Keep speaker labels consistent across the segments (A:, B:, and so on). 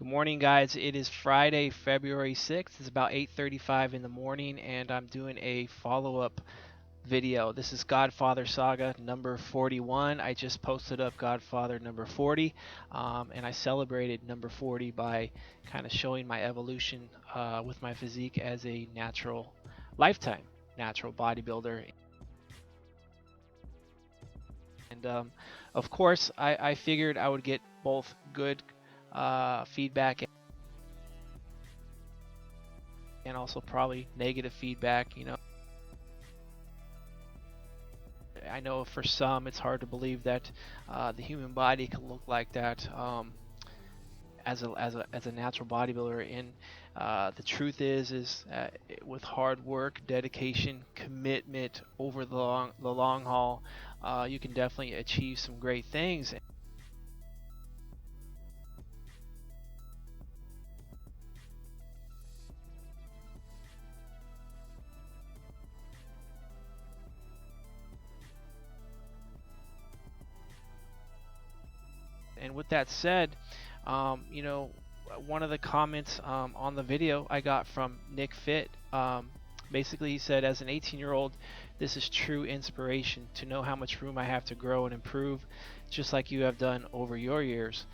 A: Good morning, guys. It is Friday, February 6th. It's about 8:35 in the morning, and I'm doing a follow-up video. This is Godfather Saga number 41. I just posted up Godfather number 40, and I celebrated number 40 by kind of showing my evolution with my physique as a lifetime natural bodybuilder. And of course, I figured I would get both good feedback and also probably negative feedback. I know for some it's hard to believe that the human body can look like that as a natural bodybuilder. And the truth is with hard work, dedication, commitment over the long haul, you can definitely achieve some great things. And with that said, one of the comments on the video I got from Nick Fit. Basically, he said, as an 18-year-old, this is true inspiration to know how much room I have to grow and improve, just like you have done over your years.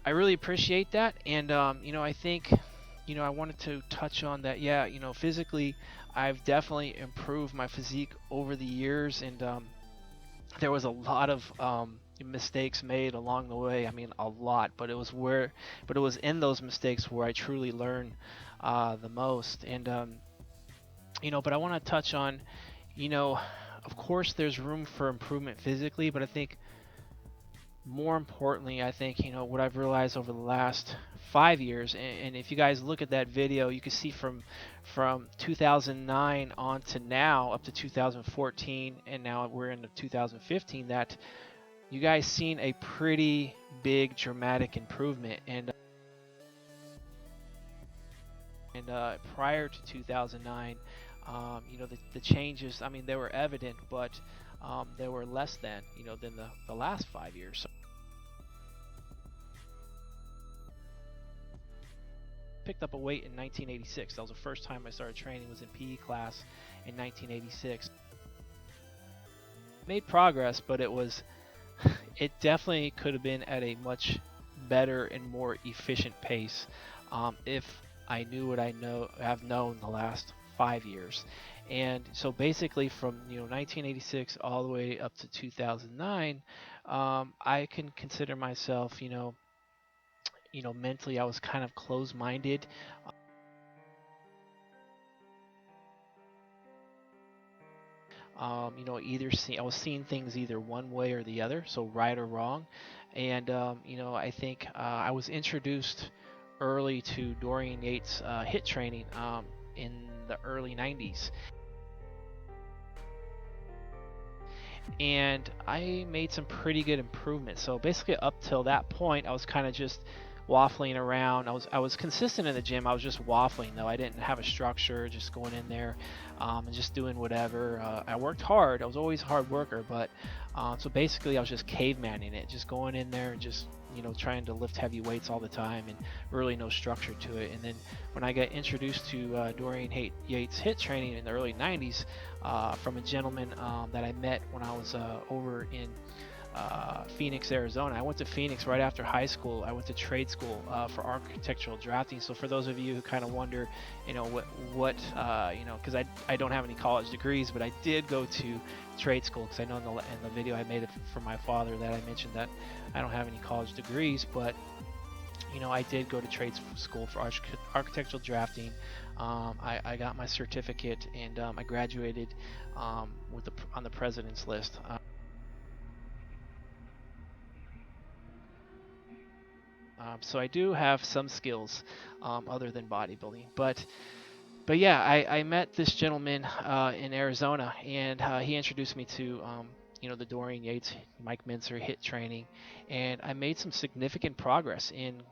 A: I really appreciate that, and I think, I wanted to touch on that. Yeah, physically, I've definitely improved my physique over the years, and there was a lot of mistakes made along the way. I mean, a lot, but it was in those mistakes where I truly learned the most. And but I want to touch on, you know, of course, there's room for improvement physically, but I think more importantly, I think what I've realized over the last 5 years, and if you guys look at that video, you can see from 2009 on to now, up to 2014, and now we're into 2015, that you guys seen a pretty big dramatic improvement. And prior to 2009, the changes, I mean, they were evident, but they were less than the last 5 years. So I picked up a weight in 1986. That was the first time I started training, was in PE class in 1986. Made progress, but it definitely could have been at a much better and more efficient pace if I knew what have known the last 5 years. And so basically from 1986 all the way up to 2009, I can consider myself, mentally I was kind of closed-minded. I was seeing things either one way or the other, so right or wrong. And I think I was introduced early to Dorian Yates HIIT training in the early 90s. And I made some pretty good improvements. So basically up till that point, I was kind of just waffling around. I was consistent in the gym. I was just waffling though. I didn't have a structure, just going in there and just doing whatever. I worked hard. I was always a hard worker, but so basically I was just cavemaning it, just going in there and just trying to lift heavy weights all the time, and really no structure to it. And then when I got introduced to Dorian Yates HIIT training in the early 90s from a gentleman that I met when I was over in Phoenix, Arizona. I went to Phoenix right after high school. I went to trade school for architectural drafting. So for those of you who kind of wonder, because I don't have any college degrees, but I did go to trade school, because I know in the video I made it for my father that I mentioned that I don't have any college degrees, but I did go to trade school for architectural drafting. I got my certificate, and I graduated on the president's list. So I do have some skills other than bodybuilding, but yeah, I met this gentleman in Arizona, and he introduced me to the Dorian Yates, Mike Mincer HIIT training, and I made some significant progress in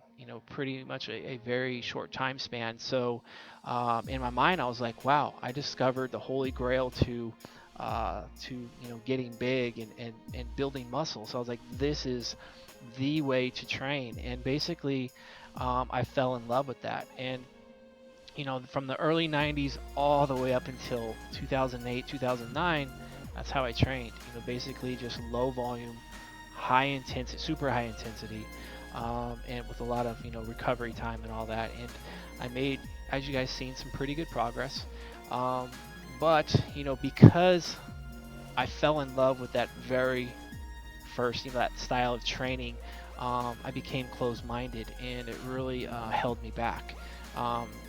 A: pretty much a very short time span. So in my mind, I was like, wow, I discovered the holy grail to getting big and building muscle. So I was like, this is the way to train. And basically I fell in love with that. And from the early 90s all the way up until 2008, 2009, that's how I trained. Basically just low volume, high intensity, super high intensity, and with a lot of recovery time and all that. And I made, as you guys seen, some pretty good progress. Um, but because I fell in love with that very first, that style of training, I became closed-minded, and it really held me back.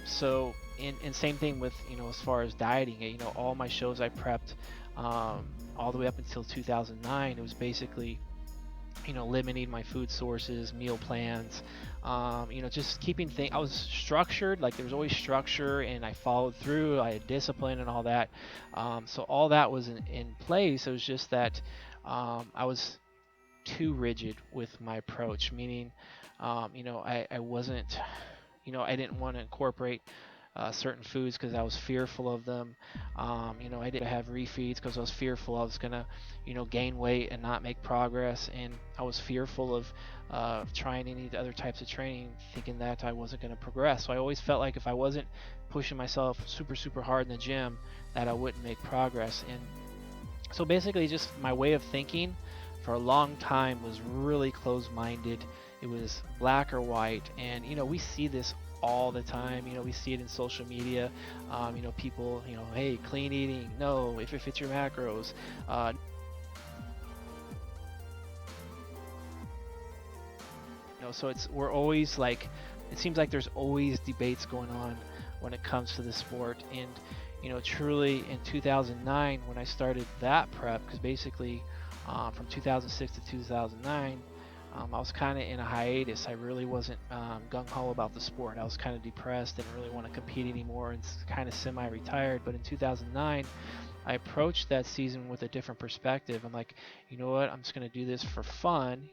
A: So, and same thing with as far as dieting. All my shows I prepped all the way up until 2009. It was basically limiting my food sources, meal plans, just keeping things. I was structured, like there was always structure, and I followed through. I had discipline and all that. So all that was in place. It was just that I was too rigid with my approach, meaning, I wasn't, I didn't want to incorporate certain foods because I was fearful of them. I didn't have refeeds because I was fearful I was gonna, gain weight and not make progress, and I was fearful of trying any other types of training, thinking that I wasn't gonna progress. So I always felt like if I wasn't pushing myself super super hard in the gym, that I wouldn't make progress. And so basically, just my way of thinking for a long time was really closed-minded. It was black or white, and we see this all the time. We see it in social media. People, hey, clean eating. No, if it fits your macros. So we're always like, it seems like there's always debates going on when it comes to the sport. And truly in 2009 when I started that prep, because basically from 2006 to 2009, I was kind of in a hiatus. I really wasn't gung-ho about the sport. I was kind of depressed, didn't really want to compete anymore, and kind of semi-retired. But in 2009, I approached that season with a different perspective. I'm like, you know what? I'm just going to do this for fun.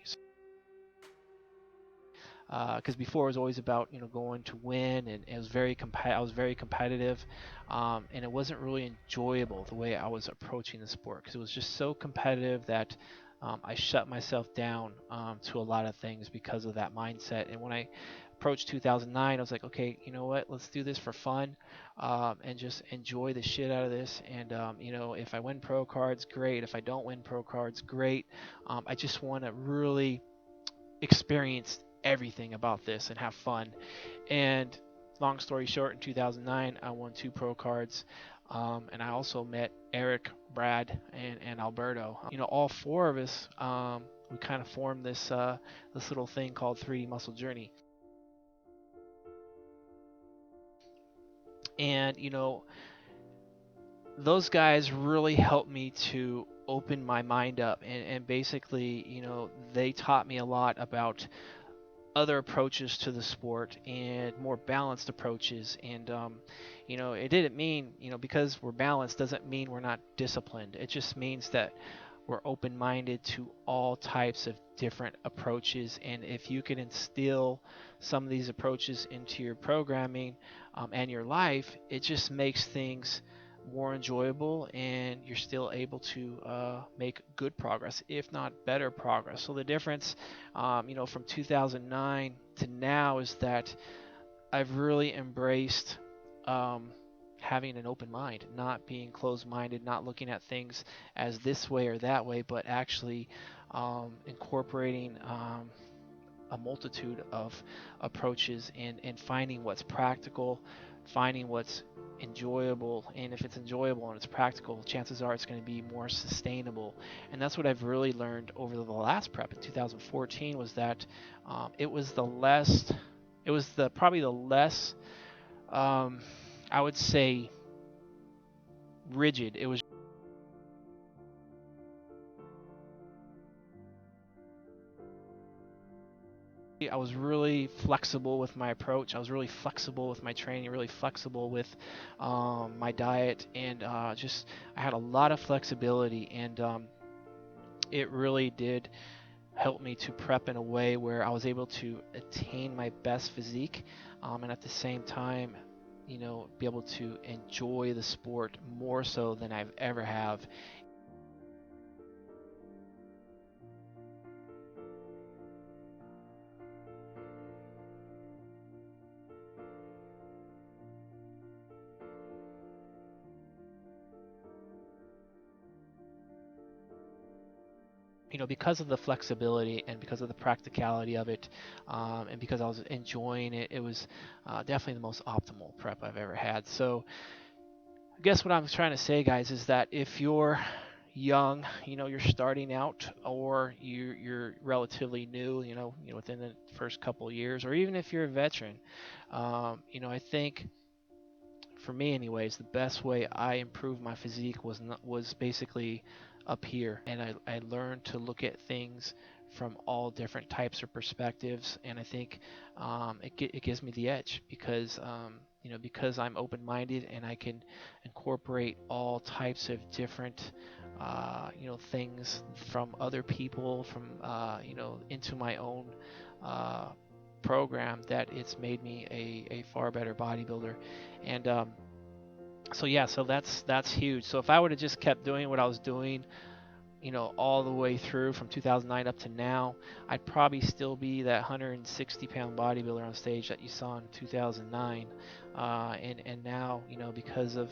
A: Because before it was always about going to win, and it was I was very competitive, and it wasn't really enjoyable the way I was approaching the sport, because it was just so competitive that I shut myself down to a lot of things because of that mindset. And when I approached 2009, I was like, okay, you know what? Let's do this for fun, and just enjoy the shit out of this. And if I win pro cards, great. If I don't win pro cards, great. I just want to really experience everything about this and have fun. And long story short, in 2009, I won 2 pro cards. And I also met Eric, Brad, and Alberto. All 4 of us, we kind of formed this little thing called 3D Muscle Journey. And those guys really helped me to open my mind up, and basically, they taught me a lot about other approaches to the sport and more balanced approaches. And it didn't mean, because we're balanced doesn't mean we're not disciplined. It just means that we're open-minded to all types of different approaches. And if you can instill some of these approaches into your programming and your life, it just makes things more enjoyable, and you're still able to make good progress, if not better progress. So the difference, from 2009 to now is that I've really embraced having an open mind, not being closed-minded, not looking at things as this way or that way, but actually incorporating a multitude of approaches, and finding what's practical, finding what's enjoyable. And if it's enjoyable and it's practical, chances are it's going to be more sustainable. And that's what I've really learned over the last prep in 2014, was that it was probably the less, I would say, rigid. It was I was really flexible with my approach. I was really flexible with my training, really flexible with my diet, and just I had a lot of flexibility, and it really did help me to prep in a way where I was able to attain my best physique, and at the same time, be able to enjoy the sport more so than I've ever have. because of the flexibility and because of the practicality of it, and because I was enjoying it, it was definitely the most optimal prep I've ever had. So I guess what I'm trying to say, guys, is that if you're young, you're starting out, or you're relatively new, within the first couple of years, or even if you're a veteran, I think for me anyways, the best way I improved my physique was basically up here, and I learned to look at things from all different types of perspectives, and I think it gives me the edge because I'm open-minded and I can incorporate all types of different things from other people, from into my own uh, program, that it's made me a far better bodybuilder. And so yeah, so that's huge. So if I would have just kept doing what I was doing, all the way through from 2009 up to now, I'd probably still be that 160-pound bodybuilder on stage that you saw in 2009. And now, because of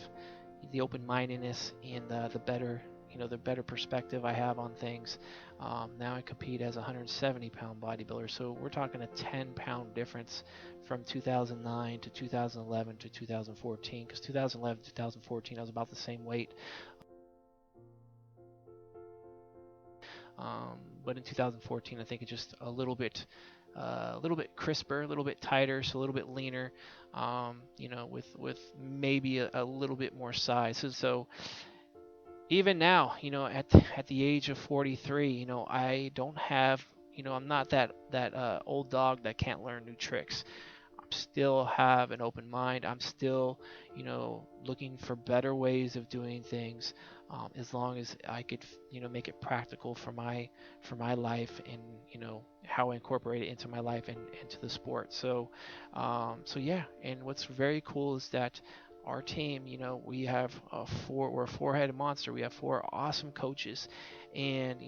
A: the open-mindedness and the better perspective I have on things, now I compete as a 170-pound bodybuilder. So we're talking a 10-pound difference from 2009 to 2011 to 2014. Because 2011 to 2014, I was about the same weight. But in 2014, I think it's just a little bit crisper, a little bit tighter, so a little bit leaner, with maybe a little bit more size. So even now, at the age of 43, I don't have, I'm not that old dog that can't learn new tricks. Still have an open mind. I'm still, looking for better ways of doing things, as long as I could, make it practical for my life, and how I incorporate it into my life and into the sport. So yeah. And what's very cool is that our team, we have we're a four-headed monster. We have four awesome coaches, and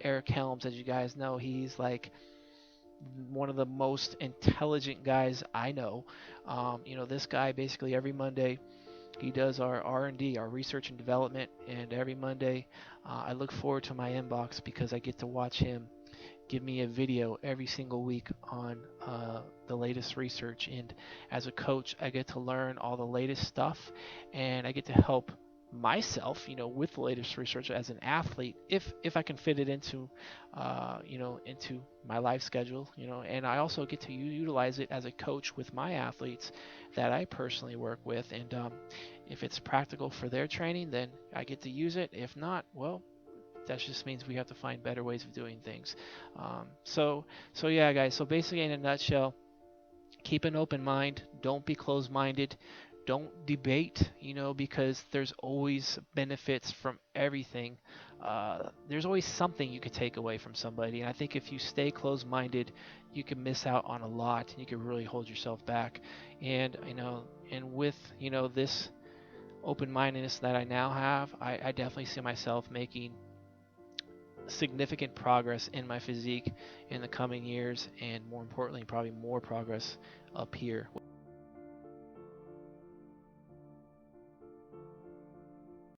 A: Eric Helms, as you guys know, he's like one of the most intelligent guys I know. This guy basically every Monday he does our R&D, our research and development, and every Monday I look forward to my inbox because I get to watch him give me a video every single week on the latest research. And as a coach, I get to learn all the latest stuff, and I get to help myself, with the latest research as an athlete, if I can fit it into my life schedule, and I also get to utilize it as a coach with my athletes that I personally work with. And if it's practical for their training, then I get to use it. If not, well, that just means we have to find better ways of doing things. So yeah, guys. So basically, in a nutshell, keep an open mind. Don't be closed-minded. Don't debate. Because there's always benefits from everything. There's always something you could take away from somebody. And I think if you stay closed-minded, you can miss out on a lot, and you can really hold yourself back. And and with this open-mindedness that I now have, I definitely see myself making significant progress in my physique in the coming years, and more importantly, probably more progress up here.